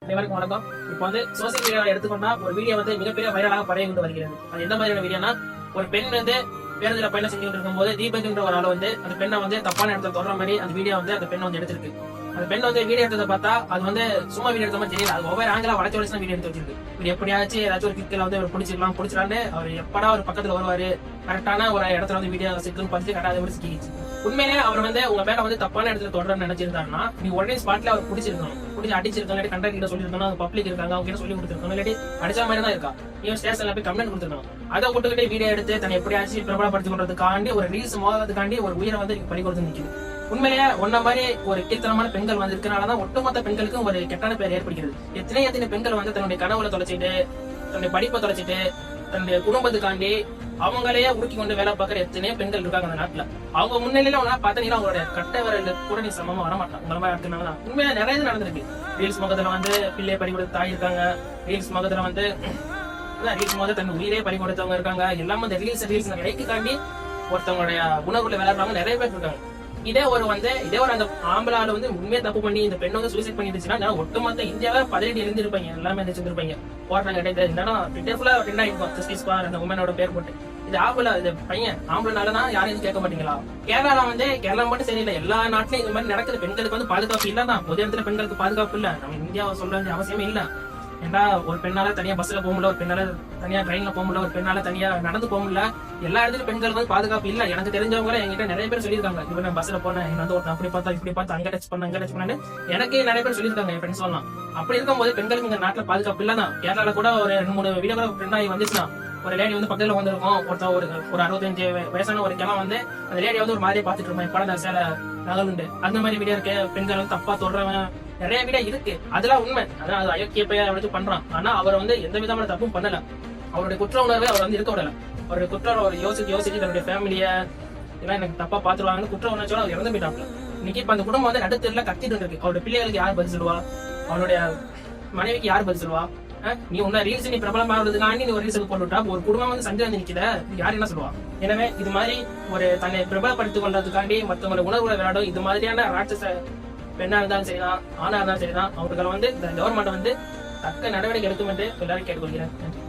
அனைவருக்கும் வணக்கம். இப்போ சோசியல் மீடியாவை எடுத்துக்கொண்டா ஒரு வீடியோ மிகப்பெரிய வைரலாக பரவி கொண்டு வருகிறது. அது எந்த மாதிரியான வீடியோனா, ஒரு பெண் பேருந்துல பயணம் செஞ்சுட்டு இருக்கும்போது தீபக்ன்ற ஒரு ஆள் அந்த பெண்ணை தப்பான இடத்துல தொடர மாதிரி அந்த வீடியோ அந்த பெண் எடுத்திருக்கு. அந்த பெண் வீடியோ எடுத்ததை பார்த்தா அது சும்மா வீடியோ எடுத்த மாதிரி தெரியல. அது ஒவ்வொரு ஆங்கிலா வளைச்சு வளைச்சு வீடியோ எடுத்து வச்சிருக்கு. இது எப்படியாச்சும் ஏதாச்சும் ஒரு கிக்கில அவர் பிடிச்சிடலான்னு அவர் எப்படா ஒரு பக்கத்துல வருவாரு, கரெக்டான ஒரு இடத்துல வீடியோ சிக்குன்னு பார்த்து கரெக்டாக எப்படி சிக்கிச்சு. உண்மையிலே அவர் உங்க மேல தப்பான இடத்துல தொடர்ந்து நினைச்சிருந்தாருன்னா நீ உடனே ஸ்பாட்ல அவர் பிடிச்சிருக்கணும், பிடிச்சி அடிச்சிருக்காங்க, இல்லாட்டி கண்டக்டர் கிட்ட சொல்லிருக்கணும், அவங்க பப்ளிக் இருக்காங்க, அவங்க கிட்ட சொல்லி கொடுத்துருக்காங்க, இல்லாட்டி அடிச்ச மாதிரி தான் இருக்கா, நீங்க ஸ்டேஷன்ல போய் கம்ப்ளைண்ட் கொடுத்துருக்கணும். அதை விட்டுக்கிட்டே வீடியோ எடுத்து தன்னை எப்படியாச்சும் பிரபலப்படுத்திக் கொள்றதுக்காண்டி ஒரு ரீல்ஸ் மோதுறதுக்காண்டி ஒரு உயிரை பறி கொடுத்து நிக்குது. உண்மையிலேயே ஒன்ன மாதிரி ஒரு கீர்த்தனமான பெண்கள் இருக்கிறனாலதான் ஒட்டுமொத்த பெண்களுக்கும் ஒரு கெட்டான பேர் ஏற்படுகிறது. எத்தனை பெண்கள் தன்னுடைய கனவுல தொலைச்சிட்டு, தன்னுடைய படிப்பை தொலைச்சிட்டு, தன்னுடைய குடும்பத்துக்காண்டி அவங்களையே உருக்கி கொண்டு வேலை பார்க்கற எத்தனையோ பெண்கள் இருக்காங்க அந்த நாட்டுல. அவங்க முன்னிலையில பாத்தீங்கன்னா அவங்களோட கட்ட விரல் கூட நீ சமமா வரமாட்டான். உங்களை மாதிரி அடுத்தனாலதான் உண்மையில நிறைய நடந்திருக்கு. ரீல்ஸ் முகத்துல பிள்ளைய பறி கொடுத்து தாய் இருக்காங்க. ரீல்ஸ் முகத்துல ரீல்ஸ் முகத்துல தன் உயிரே பறி கொடுத்தவங்க இருக்காங்க. எல்லாம் அந்த ரீல்ஸ் லைக்கு தாண்டி ஒருத்தவங்களுடைய உணர்வுல விளையாடுறவங்க நிறைய பேர் இருக்காங்க. இதே ஒரு அந்த ஆம்பளால உண்மையை தப்பு பண்ணி இந்த பெண்ணு சூசைட் பண்ணிடுச்சுன்னா ஒட்டுமொத்த இந்தியாவை பதவிட்டு இருந்திருப்பாங்க, எல்லாமே செஞ்சிருப்பாங்க. போராட்டம் கிடையாது. என்னன்னா ட்விட்டர் ஃபுல்லா ட்ரெண்ட் ஆயிருக்கும் ஜஸ்டிஸ் ஃபார் அந்த உமனோட பேர் போட்டு. இது ஆம்பளை, இது பையன் ஆம்பளைனாலதான் யாரும் கேட்க மாட்டீங்களா? கேரளா கேரளா மட்டும் சரியில்லை, எல்லா நாட்டிலும் இந்த மாதிரி நடக்குது. பெண்களுக்கு பாதுகாப்பு இல்லதான். பொது இடத்துல பெண்களுக்கு பாதுகாப்பு இல்ல. நம்ம இந்தியாவை சொல்ல வேண்டிய அவசியமே இல்ல. ஏன்னா ஒரு பெண்ணால தனியா பஸ்ல போக முடியல, ஒரு பெண்ணால தனியா ட்ரெயின்ல போக முடியல, ஒரு பெண்ணால தனியா நடந்து போக முடியல. எல்லா இடத்துலயும் பெண்களுக்கு பாதுகாப்பு இல்ல. எனக்கு தெரிஞ்சவங்க என்கிட்ட நிறைய பேர் சொல்லியிருக்காங்க. இப்ப நான் பஸ்ல போனேன், ஒருத்தன் அப்படி பார்த்தா இப்படி பார்த்தா, அங்க டச் பண்ணு எனக்கு நிறைய பேர் சொல்லியிருக்காங்க என் ஃப்ரெண்ட்ஸ் எல்லாம். அப்படி இருக்கும்போது பெண்களுக்கு இந்த நாட்டுல பாதுகாப்பு இல்லதான். கேரளால கூட ஒரு 2-3 வீடியோ கூட ட்ரெண்ட் ஆகி வந்துச்சுன்னா, ஒரு லேடி பக்கத்துல வந்திருக்கும், ஒருத்தன் ஒரு 65 வயசான ஒரு கிளம் அந்த லேடி ஒரு மாதிரியே பாத்துட்டு இருப்பேன், படம் சேல நகலுண்டு அந்த மாதிரி வீடியோ இருக்கு. பெண்கள் தப்பா சொல்றவன் நிறைய வீடியோ இருக்கு. அதெல்லாம் உண்மை. அதான் அது அயோக்கிய பையன் பண்றான். ஆனா அவர் எந்த விதமான தப்பும் பண்ணல. அவருடைய குற்ற உணர்வை அவர் இருக்க விடல. அவருடைய குற்ற யோசிச்சு தன்னுடைய ஃபேமிலிய இதெல்லாம் எனக்கு தப்பா பாத்துருவாங்கன்னு குற்ற உணர்ச்சியோட அவர் இறந்து போயிட்டாப்ல. இன்னைக்கு இப்ப அந்த குடும்பம் நடுத்தெருல கத்திட்டு இருக்கு. அவருடைய பிள்ளைகளுக்கு யார் பதில் சொல்லுவா? அவனுடைய மனைவிக்கு யார் பதில் சொல்லுவா? நீ ரீல்ஸ் நீ பிரபலமாகிறதுக்காண்டி நீ ஒரு ரீல்ஸுக்கு போட்டுட்டா ஒரு குடும்பம் சண்டை நிக்குத, யார் என்ன சொல்லுவா? எனவே இது மாதிரி ஒரு தன்னை பிரபலப்படுத்திக் கொள்றதுக்காண்டி மற்றவங்களை உணர்வுகளை விளையாடும் இது மாதிரியான ராட்சச பெண்ணா இருந்தாலும் சரிதான், ஆணா இருந்தாலும் சரிதான், அவர்கள் இந்த கவர்மெண்ட் தக்க நடவடிக்கை எடுக்கும் என்று எல்லாரும் கேட்டுக்கொள்கிறேன். நன்றி.